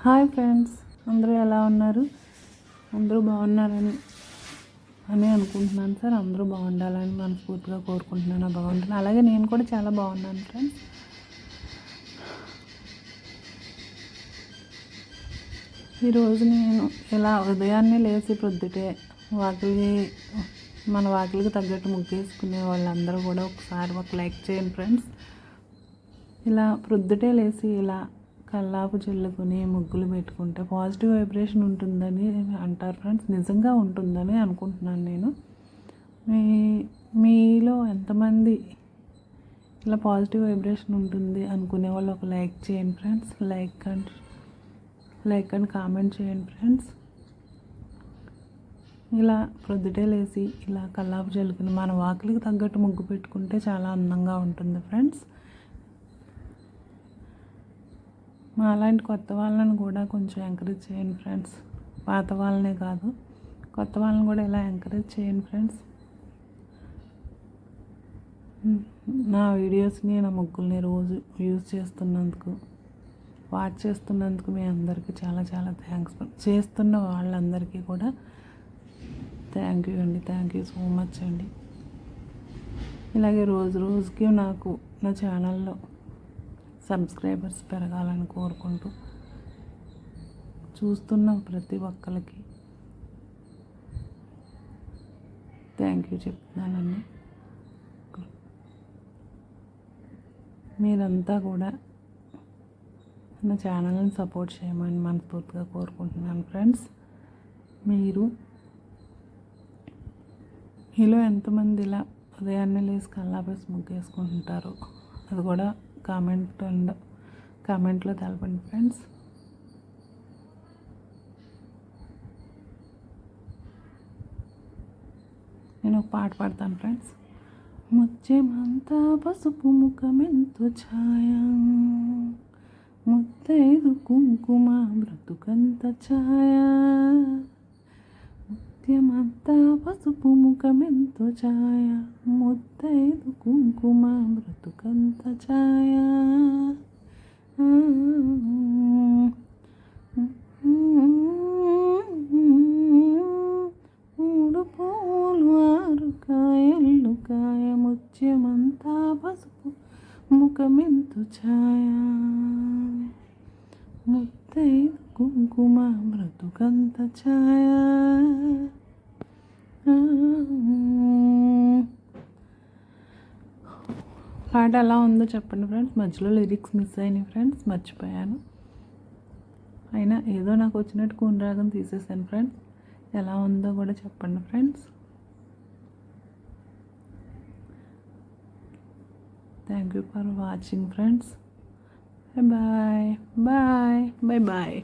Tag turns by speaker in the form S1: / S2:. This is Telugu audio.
S1: హాయ్ ఫ్రెండ్స్, అందరూ ఎలా ఉన్నారు? అందరూ బాగున్నారని అనుకుంటున్నాను సార్. అందరూ బాగుండాలని మనస్ఫూర్తిగా కోరుకుంటున్నాను. భగవంతుని అలాగే నేను కూడా చాలా బాగున్నాను ఫ్రెండ్స్. ఈరోజు నేను ఇలా ఉదయాన్నే లేచి ప్రొద్దుటే మన వాకిలికి తగ్గట్టు ముగ్గేసుకునే వాళ్ళందరూ కూడా ఒకసారి ఒక లైక్ చేయండి ఫ్రెండ్స్. ఇలా ప్రొద్దుటే లేచి ఇలా కల్లాపు చల్లుకొని ముగ్గులు పెట్టుకుంటే పాజిటివ్ వైబ్రేషన్ ఉంటుందని అంటారు ఫ్రెండ్స్. నిజంగా ఉంటుందని అనుకుంటున్నాను నేను. మీలో ఎంతమంది ఇలా పాజిటివ్ వైబ్రేషన్ ఉంటుంది అనుకునే వాళ్ళు ఒక లైక్ చేయండి ఫ్రెండ్స్. లైక్ అండ్ కామెంట్ చేయండి ఫ్రెండ్స్. ఇలా ప్రొద్దుటే లేచి ఇలా కల్లాపు చల్లుకుని మన వాకిలికి తగ్గట్టు ముగ్గు పెట్టుకుంటే చాలా అందంగా ఉంటుంది ఫ్రెండ్స్. అలాంటి కొత్త వాళ్ళని కూడా కొంచెం ఎంకరేజ్ చేయండి ఫ్రెండ్స్. పాత వాళ్ళనే కాదు, కొత్త వాళ్ళని కూడా ఇలా ఎంకరేజ్ చేయండి ఫ్రెండ్స్. నా వీడియోస్ని, నా ముగ్గుల్ని రోజు యూజ్ చేస్తున్నందుకు, వాచ్ చేస్తున్నందుకు మీ అందరికీ చాలా చాలా థ్యాంక్స్. చేస్తున్న వాళ్ళందరికీ కూడా థ్యాంక్ యూ అండి. థ్యాంక్ యూ సో మచ్ అండి. ఇలాగే రోజుకి నాకు నా ఛానల్లో సబ్స్క్రైబర్స్ పెరగాలని కోరుకుంటూ చూస్తున్న ప్రతి ఒక్కరికి థ్యాంక్ యూ చెప్తున్నానండి. మీరంతా కూడా నా ఛానల్ని సపోర్ట్ చేయమని మనస్ఫూర్తిగా కోరుకుంటున్నాను ఫ్రెండ్స్. మీలో ఎంతమంది ఇలా ఉదయాన్నే లేసి కల్లాపేసి ముగ్గేసుకుంటుంటారో అది కూడా కామెంట్లో తెలపండి ఫ్రెండ్స్. నేను ఒక పాట పాడతాను ఫ్రెండ్స్. ముత్యమంతా పసుపు ముఖమెంతో ఛాయ, ముత్తైదు కుంకుమ బ్రతుకంత ఛాయ. ముత్యమంతా పసుపు ముఖమెంతో ఛాయ, ముత్తైదు కుంకుమ బ్రతుకంత ఛాయ. మూడు పూలు ఆరు కాయలు కాయ, ముత్యమంతా పసుపు ముఖమెంతో ఛాయ, ముత్తైదు కుంకుమ బ్రతుకంత ఛాయ. పాట ఎలా ఉందో చెప్పండి ఫ్రెండ్స్. మధ్యలో లిరిక్స్ మిస్ అయినాయి ఫ్రెండ్స్, మర్చిపోయాను. అయినా ఏదో నాకు వచ్చినట్టు కూనరాగం తీసేసాను ఫ్రెండ్స్. ఎలా ఉందో కూడా చెప్పండి friends. Thank you for watching friends. Bye bye bye bye.